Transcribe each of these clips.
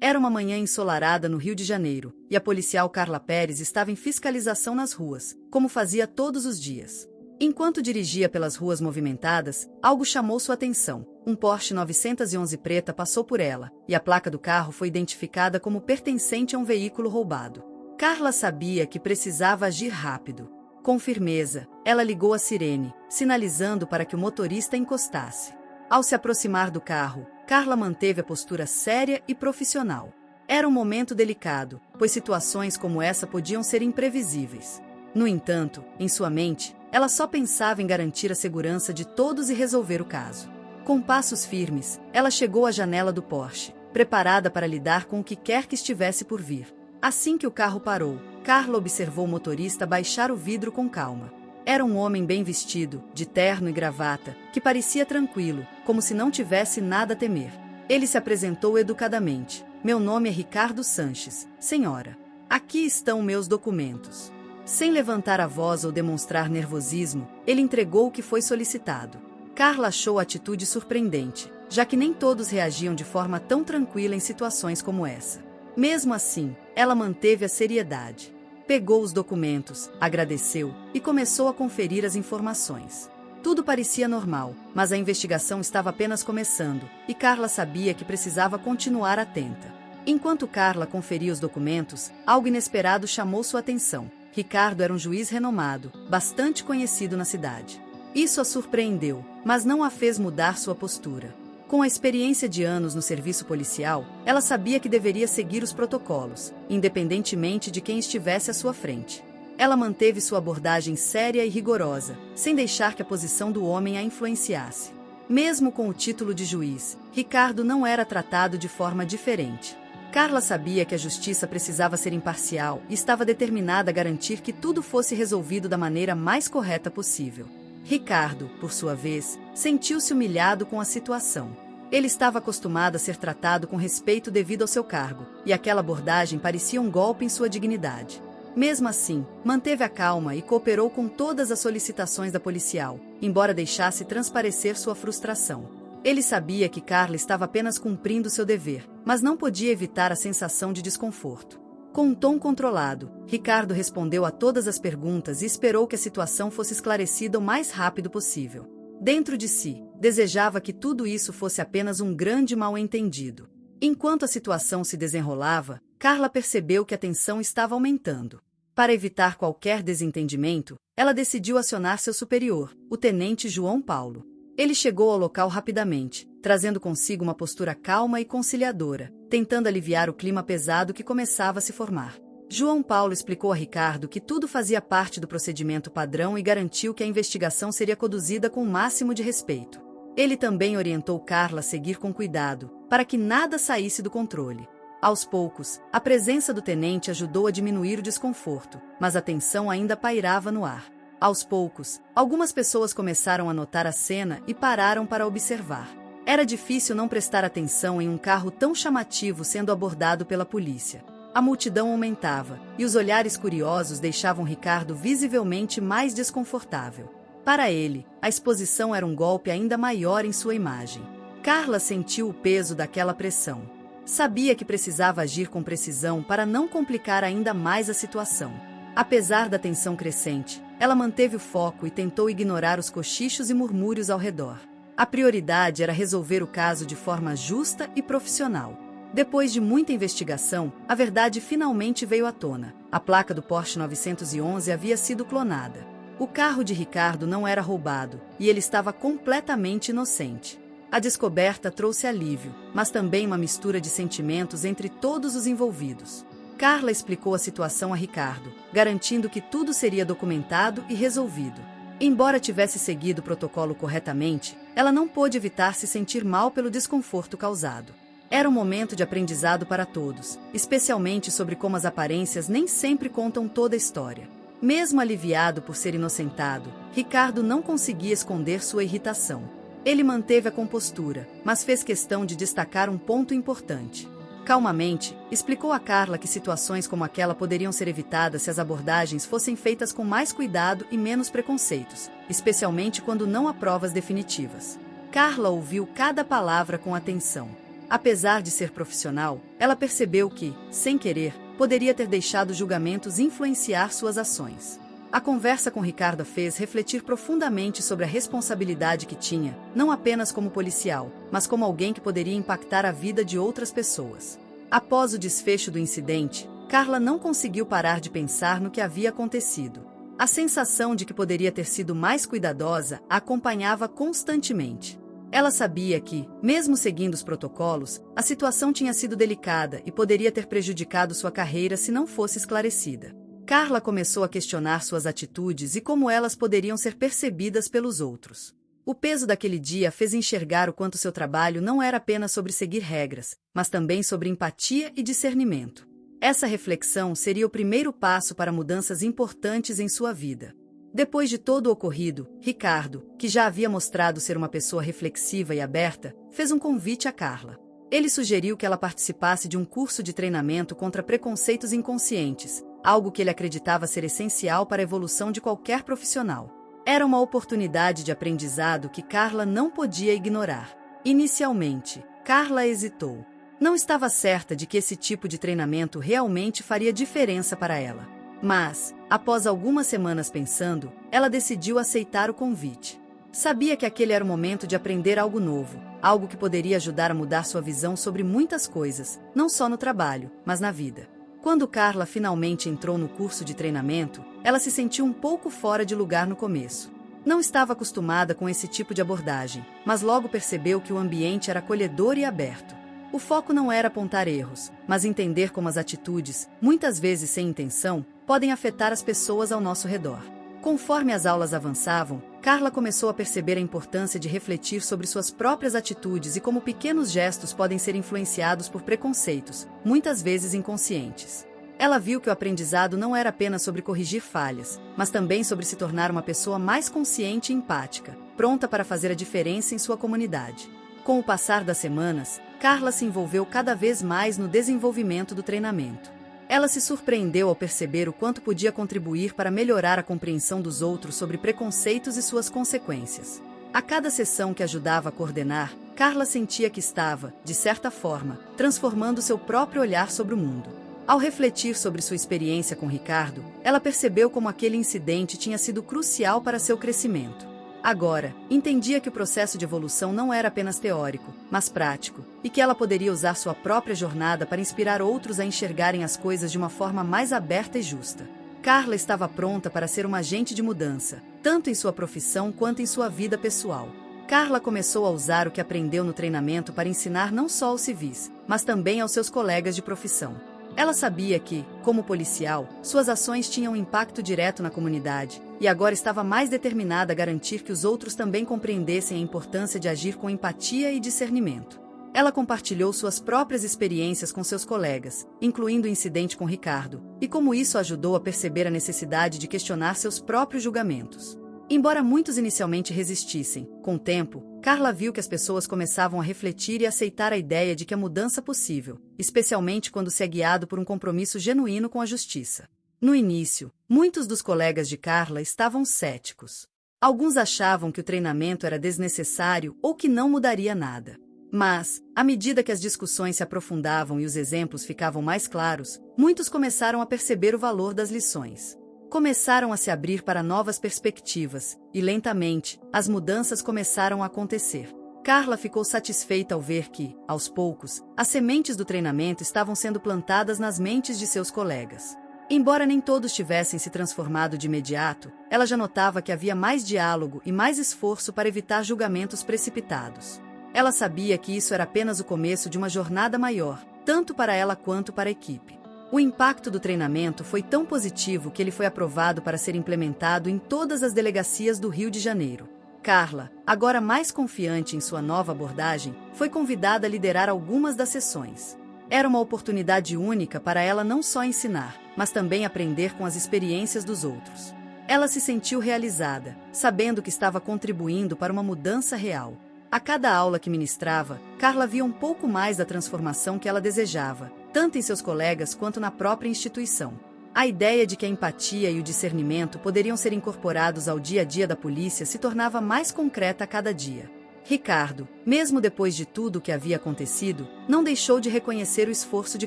Era uma manhã ensolarada no Rio de Janeiro, e a policial Carla Pérez estava em fiscalização nas ruas, como fazia todos os dias. Enquanto dirigia pelas ruas movimentadas, algo chamou sua atenção. Um Porsche 911 preta passou por ela, e a placa do carro foi identificada como pertencente a um veículo roubado. Carla sabia que precisava agir rápido. Com firmeza, ela ligou a sirene, sinalizando para que o motorista encostasse. Ao se aproximar do carro, Carla manteve a postura séria e profissional. Era um momento delicado, pois situações como essa podiam ser imprevisíveis. No entanto, em sua mente, ela só pensava em garantir a segurança de todos e resolver o caso. Com passos firmes, ela chegou à janela do Porsche, preparada para lidar com o que quer que estivesse por vir. Assim que o carro parou, Carla observou o motorista baixar o vidro com calma. Era um homem bem vestido, de terno e gravata, que parecia tranquilo, como se não tivesse nada a temer. Ele se apresentou educadamente. Meu nome é Ricardo Sanches, senhora. Aqui estão meus documentos. Sem levantar a voz ou demonstrar nervosismo, ele entregou o que foi solicitado. Carla achou a atitude surpreendente, já que nem todos reagiam de forma tão tranquila em situações como essa. Mesmo assim, ela manteve a seriedade. Pegou os documentos, agradeceu e começou a conferir as informações. Tudo parecia normal, mas a investigação estava apenas começando, e Carla sabia que precisava continuar atenta. Enquanto Carla conferia os documentos, algo inesperado chamou sua atenção. Ricardo era um juiz renomado, bastante conhecido na cidade. Isso a surpreendeu, mas não a fez mudar sua postura. Com a experiência de anos no serviço policial, ela sabia que deveria seguir os protocolos, independentemente de quem estivesse à sua frente. Ela manteve sua abordagem séria e rigorosa, sem deixar que a posição do homem a influenciasse. Mesmo com o título de juiz, Ricardo não era tratado de forma diferente. Carla sabia que a justiça precisava ser imparcial e estava determinada a garantir que tudo fosse resolvido da maneira mais correta possível. Ricardo, por sua vez, sentiu-se humilhado com a situação. Ele estava acostumado a ser tratado com respeito devido ao seu cargo, e aquela abordagem parecia um golpe em sua dignidade. Mesmo assim, manteve a calma e cooperou com todas as solicitações da policial, embora deixasse transparecer sua frustração. Ele sabia que Carla estava apenas cumprindo seu dever, mas não podia evitar a sensação de desconforto. Com um tom controlado, Ricardo respondeu a todas as perguntas e esperou que a situação fosse esclarecida o mais rápido possível. Dentro de si, desejava que tudo isso fosse apenas um grande mal-entendido. Enquanto a situação se desenrolava, Carla percebeu que a tensão estava aumentando. Para evitar qualquer desentendimento, ela decidiu acionar seu superior, o tenente João Paulo. Ele chegou ao local rapidamente, trazendo consigo uma postura calma e conciliadora, tentando aliviar o clima pesado que começava a se formar. João Paulo explicou a Ricardo que tudo fazia parte do procedimento padrão e garantiu que a investigação seria conduzida com o máximo de respeito. Ele também orientou Carla a seguir com cuidado, para que nada saísse do controle. Aos poucos, a presença do tenente ajudou a diminuir o desconforto, mas a tensão ainda pairava no ar. Aos poucos, algumas pessoas começaram a notar a cena e pararam para observar. Era difícil não prestar atenção em um carro tão chamativo sendo abordado pela polícia. A multidão aumentava, e os olhares curiosos deixavam Ricardo visivelmente mais desconfortável. Para ele, a exposição era um golpe ainda maior em sua imagem. Carla sentiu o peso daquela pressão. Sabia que precisava agir com precisão para não complicar ainda mais a situação. Apesar da tensão crescente, ela manteve o foco e tentou ignorar os cochichos e murmúrios ao redor. A prioridade era resolver o caso de forma justa e profissional. Depois de muita investigação, a verdade finalmente veio à tona. A placa do Porsche 911 havia sido clonada. O carro de Ricardo não era roubado, e ele estava completamente inocente. A descoberta trouxe alívio, mas também uma mistura de sentimentos entre todos os envolvidos. Carla explicou a situação a Ricardo, garantindo que tudo seria documentado e resolvido. Embora tivesse seguido o protocolo corretamente, ela não pôde evitar se sentir mal pelo desconforto causado. Era um momento de aprendizado para todos, especialmente sobre como as aparências nem sempre contam toda a história. Mesmo aliviado por ser inocentado, Ricardo não conseguia esconder sua irritação. Ele manteve a compostura, mas fez questão de destacar um ponto importante. Calmamente, explicou a Carla que situações como aquela poderiam ser evitadas se as abordagens fossem feitas com mais cuidado e menos preconceitos, especialmente quando não há provas definitivas. Carla ouviu cada palavra com atenção. Apesar de ser profissional, ela percebeu que, sem querer, poderia ter deixado julgamentos influenciar suas ações. A conversa com Ricardo a fez refletir profundamente sobre a responsabilidade que tinha, não apenas como policial, mas como alguém que poderia impactar a vida de outras pessoas. Após o desfecho do incidente, Carla não conseguiu parar de pensar no que havia acontecido. A sensação de que poderia ter sido mais cuidadosa a acompanhava constantemente. Ela sabia que, mesmo seguindo os protocolos, a situação tinha sido delicada e poderia ter prejudicado sua carreira se não fosse esclarecida. Carla começou a questionar suas atitudes e como elas poderiam ser percebidas pelos outros. O peso daquele dia fez enxergar o quanto seu trabalho não era apenas sobre seguir regras, mas também sobre empatia e discernimento. Essa reflexão seria o primeiro passo para mudanças importantes em sua vida. Depois de todo o ocorrido, Ricardo, que já havia mostrado ser uma pessoa reflexiva e aberta, fez um convite a Carla. Ele sugeriu que ela participasse de um curso de treinamento contra preconceitos inconscientes, algo que ele acreditava ser essencial para a evolução de qualquer profissional. Era uma oportunidade de aprendizado que Carla não podia ignorar. Inicialmente, Carla hesitou. Não estava certa de que esse tipo de treinamento realmente faria diferença para ela. Mas, após algumas semanas pensando, ela decidiu aceitar o convite. Sabia que aquele era o momento de aprender algo novo, algo que poderia ajudar a mudar sua visão sobre muitas coisas, não só no trabalho, mas na vida. Quando Carla finalmente entrou no curso de treinamento, ela se sentiu um pouco fora de lugar no começo. Não estava acostumada com esse tipo de abordagem, mas logo percebeu que o ambiente era acolhedor e aberto. O foco não era apontar erros, mas entender como as atitudes, muitas vezes sem intenção, podem afetar as pessoas ao nosso redor. Conforme as aulas avançavam, Carla começou a perceber a importância de refletir sobre suas próprias atitudes e como pequenos gestos podem ser influenciados por preconceitos, muitas vezes inconscientes. Ela viu que o aprendizado não era apenas sobre corrigir falhas, mas também sobre se tornar uma pessoa mais consciente e empática, pronta para fazer a diferença em sua comunidade. Com o passar das semanas, Carla se envolveu cada vez mais no desenvolvimento do treinamento. Ela se surpreendeu ao perceber o quanto podia contribuir para melhorar a compreensão dos outros sobre preconceitos e suas consequências. A cada sessão que ajudava a coordenar, Carla sentia que estava, de certa forma, transformando seu próprio olhar sobre o mundo. Ao refletir sobre sua experiência com Ricardo, ela percebeu como aquele incidente tinha sido crucial para seu crescimento. Agora, entendia que o processo de evolução não era apenas teórico, mas prático, e que ela poderia usar sua própria jornada para inspirar outros a enxergarem as coisas de uma forma mais aberta e justa. Carla estava pronta para ser uma agente de mudança, tanto em sua profissão quanto em sua vida pessoal. Carla começou a usar o que aprendeu no treinamento para ensinar não só aos civis, mas também aos seus colegas de profissão. Ela sabia que, como policial, suas ações tinham um impacto direto na comunidade, e agora estava mais determinada a garantir que os outros também compreendessem a importância de agir com empatia e discernimento. Ela compartilhou suas próprias experiências com seus colegas, incluindo o incidente com Ricardo, e como isso ajudou a perceber a necessidade de questionar seus próprios julgamentos. Embora muitos inicialmente resistissem, com o tempo, Carla viu que as pessoas começavam a refletir e aceitar a ideia de que a mudança é possível, especialmente quando se é guiado por um compromisso genuíno com a justiça. No início, muitos dos colegas de Carla estavam céticos. Alguns achavam que o treinamento era desnecessário ou que não mudaria nada. Mas, à medida que as discussões se aprofundavam e os exemplos ficavam mais claros, muitos começaram a perceber o valor das lições. Começaram a se abrir para novas perspectivas, e lentamente, as mudanças começaram a acontecer. Carla ficou satisfeita ao ver que, aos poucos, as sementes do treinamento estavam sendo plantadas nas mentes de seus colegas. Embora nem todos tivessem se transformado de imediato, ela já notava que havia mais diálogo e mais esforço para evitar julgamentos precipitados. Ela sabia que isso era apenas o começo de uma jornada maior, tanto para ela quanto para a equipe. O impacto do treinamento foi tão positivo que ele foi aprovado para ser implementado em todas as delegacias do Rio de Janeiro. Carla, agora mais confiante em sua nova abordagem, foi convidada a liderar algumas das sessões. Era uma oportunidade única para ela não só ensinar, mas também aprender com as experiências dos outros. Ela se sentiu realizada, sabendo que estava contribuindo para uma mudança real. A cada aula que ministrava, Carla via um pouco mais da transformação que ela desejava, tanto em seus colegas quanto na própria instituição. A ideia de que a empatia e o discernimento poderiam ser incorporados ao dia a dia da polícia se tornava mais concreta a cada dia. Ricardo, mesmo depois de tudo o que havia acontecido, não deixou de reconhecer o esforço de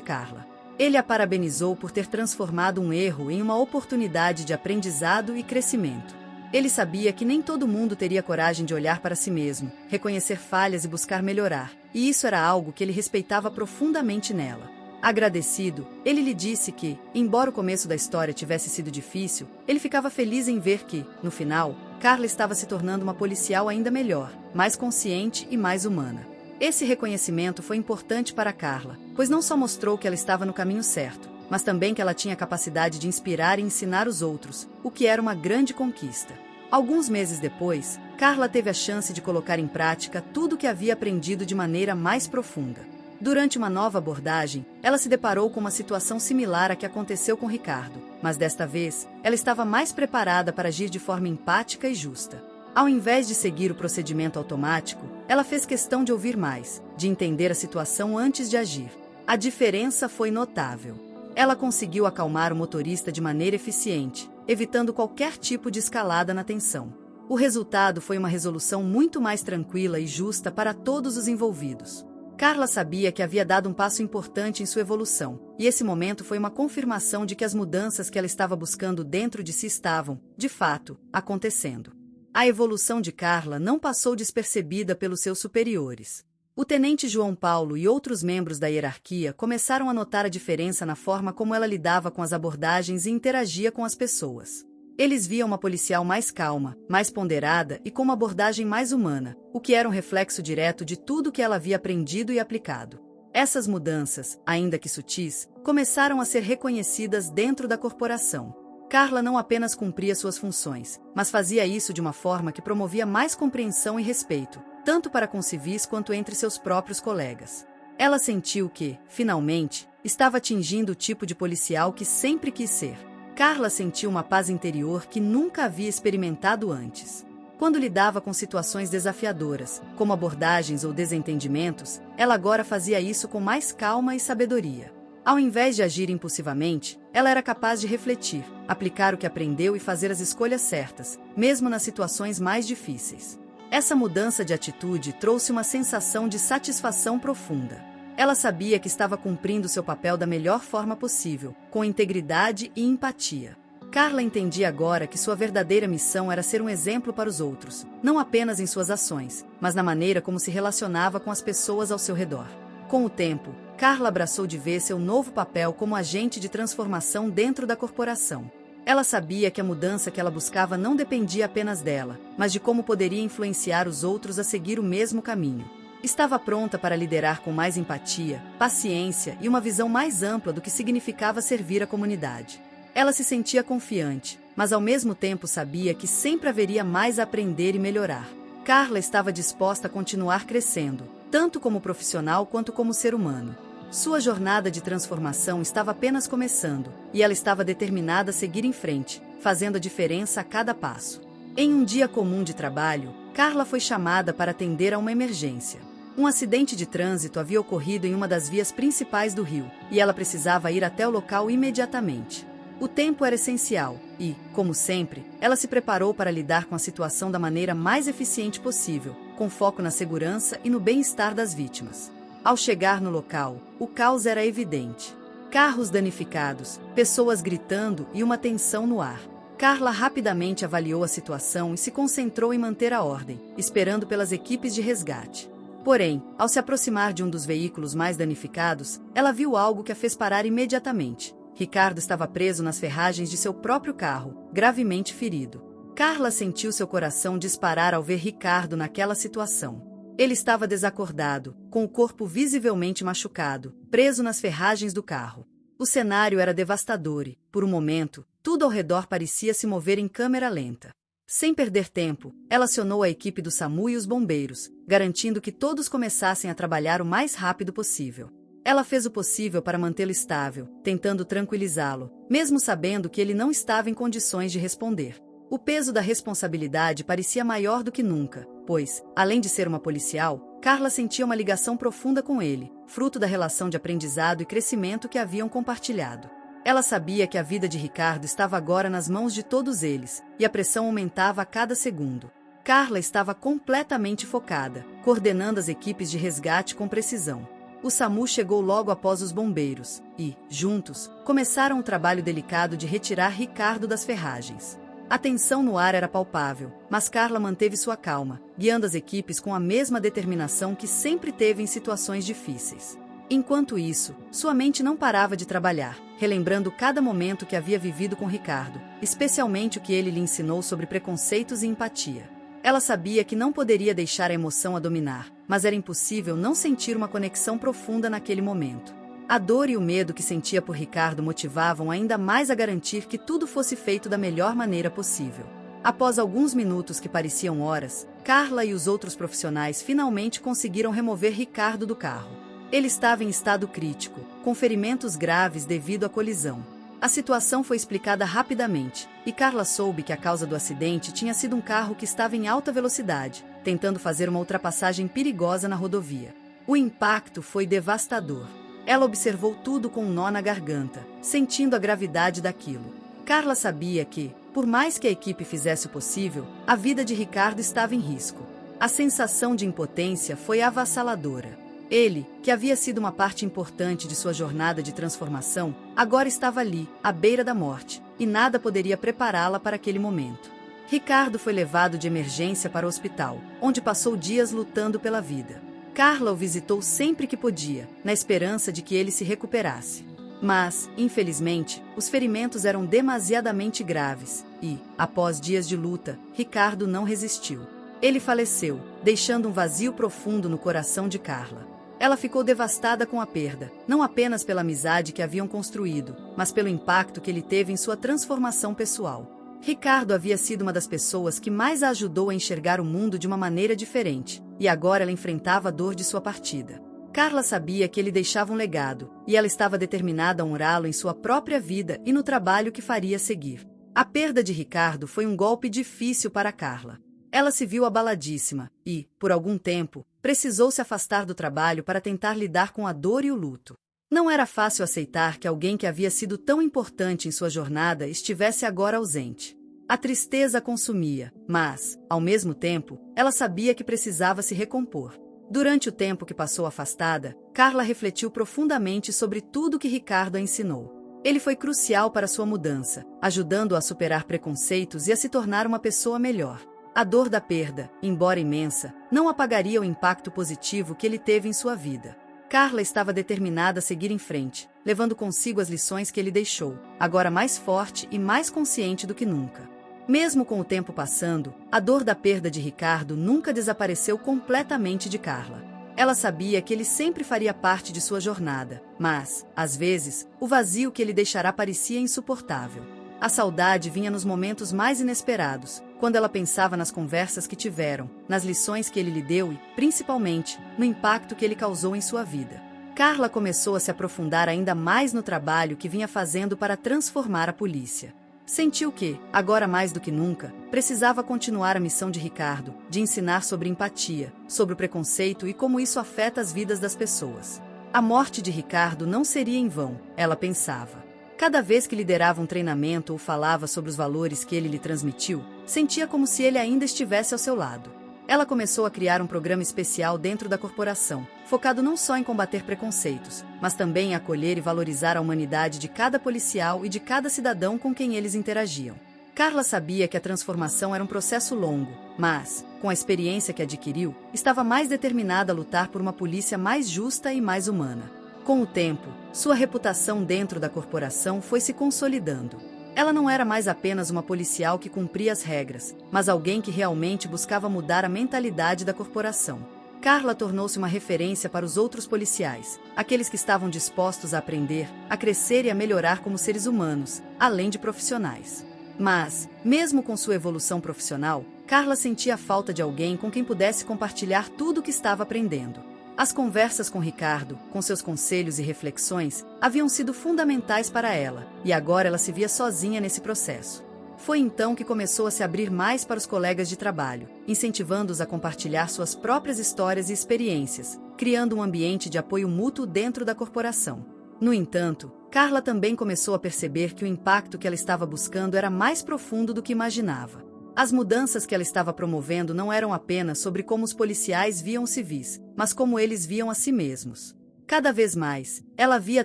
Carla. Ele a parabenizou por ter transformado um erro em uma oportunidade de aprendizado e crescimento. Ele sabia que nem todo mundo teria coragem de olhar para si mesmo, reconhecer falhas e buscar melhorar, e isso era algo que ele respeitava profundamente nela. Agradecido, ele lhe disse que, embora o começo da história tivesse sido difícil, ele ficava feliz em ver que, no final, Carla estava se tornando uma policial ainda melhor, mais consciente e mais humana. Esse reconhecimento foi importante para Carla, pois não só mostrou que ela estava no caminho certo, mas também que ela tinha a capacidade de inspirar e ensinar os outros, o que era uma grande conquista. Alguns meses depois, Carla teve a chance de colocar em prática tudo o que havia aprendido de maneira mais profunda. Durante uma nova abordagem, ela se deparou com uma situação similar à que aconteceu com Ricardo, mas desta vez, ela estava mais preparada para agir de forma empática e justa. Ao invés de seguir o procedimento automático, ela fez questão de ouvir mais, de entender a situação antes de agir. A diferença foi notável. Ela conseguiu acalmar o motorista de maneira eficiente, evitando qualquer tipo de escalada na tensão. O resultado foi uma resolução muito mais tranquila e justa para todos os envolvidos. Carla sabia que havia dado um passo importante em sua evolução, e esse momento foi uma confirmação de que as mudanças que ela estava buscando dentro de si estavam, de fato, acontecendo. A evolução de Carla não passou despercebida pelos seus superiores. O tenente João Paulo e outros membros da hierarquia começaram a notar a diferença na forma como ela lidava com as abordagens e interagia com as pessoas. Eles viam uma policial mais calma, mais ponderada e com uma abordagem mais humana, o que era um reflexo direto de tudo que ela havia aprendido e aplicado. Essas mudanças, ainda que sutis, começaram a ser reconhecidas dentro da corporação. Carla não apenas cumpria suas funções, mas fazia isso de uma forma que promovia mais compreensão e respeito, tanto para com civis quanto entre seus próprios colegas. Ela sentiu que, finalmente, estava atingindo o tipo de policial que sempre quis ser. Carla sentiu uma paz interior que nunca havia experimentado antes. Quando lidava com situações desafiadoras, como abordagens ou desentendimentos, ela agora fazia isso com mais calma e sabedoria. Ao invés de agir impulsivamente, ela era capaz de refletir, aplicar o que aprendeu e fazer as escolhas certas, mesmo nas situações mais difíceis. Essa mudança de atitude trouxe uma sensação de satisfação profunda. Ela sabia que estava cumprindo seu papel da melhor forma possível, com integridade e empatia. Carla entendia agora que sua verdadeira missão era ser um exemplo para os outros, não apenas em suas ações, mas na maneira como se relacionava com as pessoas ao seu redor. Com o tempo, Carla abraçou de vez seu novo papel como agente de transformação dentro da corporação. Ela sabia que a mudança que ela buscava não dependia apenas dela, mas de como poderia influenciar os outros a seguir o mesmo caminho. Estava pronta para liderar com mais empatia, paciência e uma visão mais ampla do que significava servir a comunidade. Ela se sentia confiante, mas ao mesmo tempo sabia que sempre haveria mais a aprender e melhorar. Carla estava disposta a continuar crescendo, tanto como profissional quanto como ser humano. Sua jornada de transformação estava apenas começando, e ela estava determinada a seguir em frente, fazendo a diferença a cada passo. Em um dia comum de trabalho, Carla foi chamada para atender a uma emergência. Um acidente de trânsito havia ocorrido em uma das vias principais do Rio, e ela precisava ir até o local imediatamente. O tempo era essencial e, como sempre, ela se preparou para lidar com a situação da maneira mais eficiente possível, com foco na segurança e no bem-estar das vítimas. Ao chegar no local, o caos era evidente. Carros danificados, pessoas gritando e uma tensão no ar. Carla rapidamente avaliou a situação e se concentrou em manter a ordem, esperando pelas equipes de resgate. Porém, ao se aproximar de um dos veículos mais danificados, ela viu algo que a fez parar imediatamente. Ricardo estava preso nas ferragens de seu próprio carro, gravemente ferido. Carla sentiu seu coração disparar ao ver Ricardo naquela situação. Ele estava desacordado, com o corpo visivelmente machucado, preso nas ferragens do carro. O cenário era devastador e, por um momento, tudo ao redor parecia se mover em câmera lenta. Sem perder tempo, ela acionou a equipe do SAMU e os bombeiros, garantindo que todos começassem a trabalhar o mais rápido possível. Ela fez o possível para mantê-lo estável, tentando tranquilizá-lo, mesmo sabendo que ele não estava em condições de responder. O peso da responsabilidade parecia maior do que nunca, pois, além de ser uma policial, Carla sentia uma ligação profunda com ele, fruto da relação de aprendizado e crescimento que haviam compartilhado. Ela sabia que a vida de Ricardo estava agora nas mãos de todos eles, e a pressão aumentava a cada segundo. Carla estava completamente focada, coordenando as equipes de resgate com precisão. O SAMU chegou logo após os bombeiros e, juntos, começaram o trabalho delicado de retirar Ricardo das ferragens. A tensão no ar era palpável, mas Carla manteve sua calma, guiando as equipes com a mesma determinação que sempre teve em situações difíceis. Enquanto isso, sua mente não parava de trabalhar, relembrando cada momento que havia vivido com Ricardo, especialmente o que ele lhe ensinou sobre preconceitos e empatia. Ela sabia que não poderia deixar a emoção a dominar, mas era impossível não sentir uma conexão profunda naquele momento. A dor e o medo que sentia por Ricardo motivavam ainda mais a garantir que tudo fosse feito da melhor maneira possível. Após alguns minutos que pareciam horas, Carla e os outros profissionais finalmente conseguiram remover Ricardo do carro. Ele estava em estado crítico, com ferimentos graves devido à colisão. A situação foi explicada rapidamente, e Carla soube que a causa do acidente tinha sido um carro que estava em alta velocidade, tentando fazer uma ultrapassagem perigosa na rodovia. O impacto foi devastador. Ela observou tudo com um nó na garganta, sentindo a gravidade daquilo. Carla sabia que, por mais que a equipe fizesse o possível, a vida de Ricardo estava em risco. A sensação de impotência foi avassaladora. Ele, que havia sido uma parte importante de sua jornada de transformação, agora estava ali, à beira da morte, e nada poderia prepará-la para aquele momento. Ricardo foi levado de emergência para o hospital, onde passou dias lutando pela vida. Carla o visitou sempre que podia, na esperança de que ele se recuperasse. Mas, infelizmente, os ferimentos eram demasiadamente graves e, após dias de luta, Ricardo não resistiu. Ele faleceu, deixando um vazio profundo no coração de Carla. Ela ficou devastada com a perda, não apenas pela amizade que haviam construído, mas pelo impacto que ele teve em sua transformação pessoal. Ricardo havia sido uma das pessoas que mais a ajudou a enxergar o mundo de uma maneira diferente, e agora ela enfrentava a dor de sua partida. Carla sabia que ele deixava um legado, e ela estava determinada a honrá-lo em sua própria vida e no trabalho que faria seguir. A perda de Ricardo foi um golpe difícil para Carla. Ela se viu abaladíssima e, por algum tempo, precisou se afastar do trabalho para tentar lidar com a dor e o luto. Não era fácil aceitar que alguém que havia sido tão importante em sua jornada estivesse agora ausente. A tristeza a consumia, mas, ao mesmo tempo, ela sabia que precisava se recompor. Durante o tempo que passou afastada, Carla refletiu profundamente sobre tudo que Ricardo a ensinou. Ele foi crucial para sua mudança, ajudando-a a superar preconceitos e a se tornar uma pessoa melhor. A dor da perda, embora imensa, não apagaria o impacto positivo que ele teve em sua vida. Carla estava determinada a seguir em frente, levando consigo as lições que ele deixou, agora mais forte e mais consciente do que nunca. Mesmo com o tempo passando, a dor da perda de Ricardo nunca desapareceu completamente de Carla. Ela sabia que ele sempre faria parte de sua jornada, mas, às vezes, o vazio que ele deixará parecia insuportável. A saudade vinha nos momentos mais inesperados, quando ela pensava nas conversas que tiveram, nas lições que ele lhe deu e, principalmente, no impacto que ele causou em sua vida. Carla começou a se aprofundar ainda mais no trabalho que vinha fazendo para transformar a polícia. Sentiu que, agora mais do que nunca, precisava continuar a missão de Ricardo, de ensinar sobre empatia, sobre o preconceito e como isso afeta as vidas das pessoas. A morte de Ricardo não seria em vão, ela pensava. Cada vez que liderava um treinamento ou falava sobre os valores que ele lhe transmitiu, sentia como se ele ainda estivesse ao seu lado. Ela começou a criar um programa especial dentro da corporação, focado não só em combater preconceitos, mas também em acolher e valorizar a humanidade de cada policial e de cada cidadão com quem eles interagiam. Carla sabia que a transformação era um processo longo, mas, com a experiência que adquiriu, estava mais determinada a lutar por uma polícia mais justa e mais humana. Com o tempo, sua reputação dentro da corporação foi se consolidando. Ela não era mais apenas uma policial que cumpria as regras, mas alguém que realmente buscava mudar a mentalidade da corporação. Carla tornou-se uma referência para os outros policiais, aqueles que estavam dispostos a aprender, a crescer e a melhorar como seres humanos, além de profissionais. Mas, mesmo com sua evolução profissional, Carla sentia a falta de alguém com quem pudesse compartilhar tudo o que estava aprendendo. As conversas com Ricardo, com seus conselhos e reflexões, haviam sido fundamentais para ela, e agora ela se via sozinha nesse processo. Foi então que começou a se abrir mais para os colegas de trabalho, incentivando-os a compartilhar suas próprias histórias e experiências, criando um ambiente de apoio mútuo dentro da corporação. No entanto, Carla também começou a perceber que o impacto que ela estava buscando era mais profundo do que imaginava. As mudanças que ela estava promovendo não eram apenas sobre como os policiais viam os civis, mas como eles viam a si mesmos. Cada vez mais, ela via a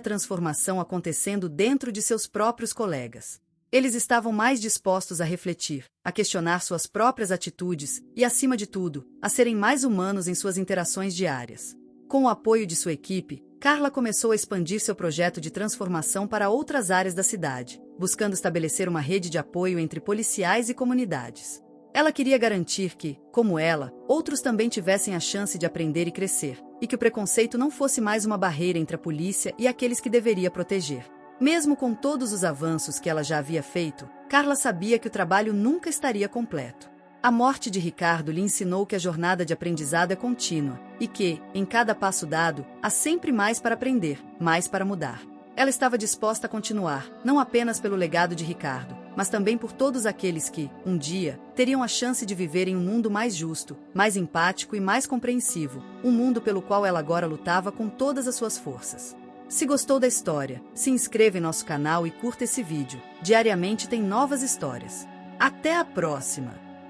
transformação acontecendo dentro de seus próprios colegas. Eles estavam mais dispostos a refletir, a questionar suas próprias atitudes e, acima de tudo, a serem mais humanos em suas interações diárias. Com o apoio de sua equipe, Carla começou a expandir seu projeto de transformação para outras áreas da cidade, buscando estabelecer uma rede de apoio entre policiais e comunidades. Ela queria garantir que, como ela, outros também tivessem a chance de aprender e crescer, e que o preconceito não fosse mais uma barreira entre a polícia e aqueles que deveria proteger. Mesmo com todos os avanços que ela já havia feito, Carla sabia que o trabalho nunca estaria completo. A morte de Ricardo lhe ensinou que a jornada de aprendizado é contínua e que, em cada passo dado, há sempre mais para aprender, mais para mudar. Ela estava disposta a continuar, não apenas pelo legado de Ricardo, mas também por todos aqueles que, um dia, teriam a chance de viver em um mundo mais justo, mais empático e mais compreensivo, um mundo pelo qual ela agora lutava com todas as suas forças. Se gostou da história, se inscreva em nosso canal e curta esse vídeo. Diariamente tem novas histórias. Até a próxima!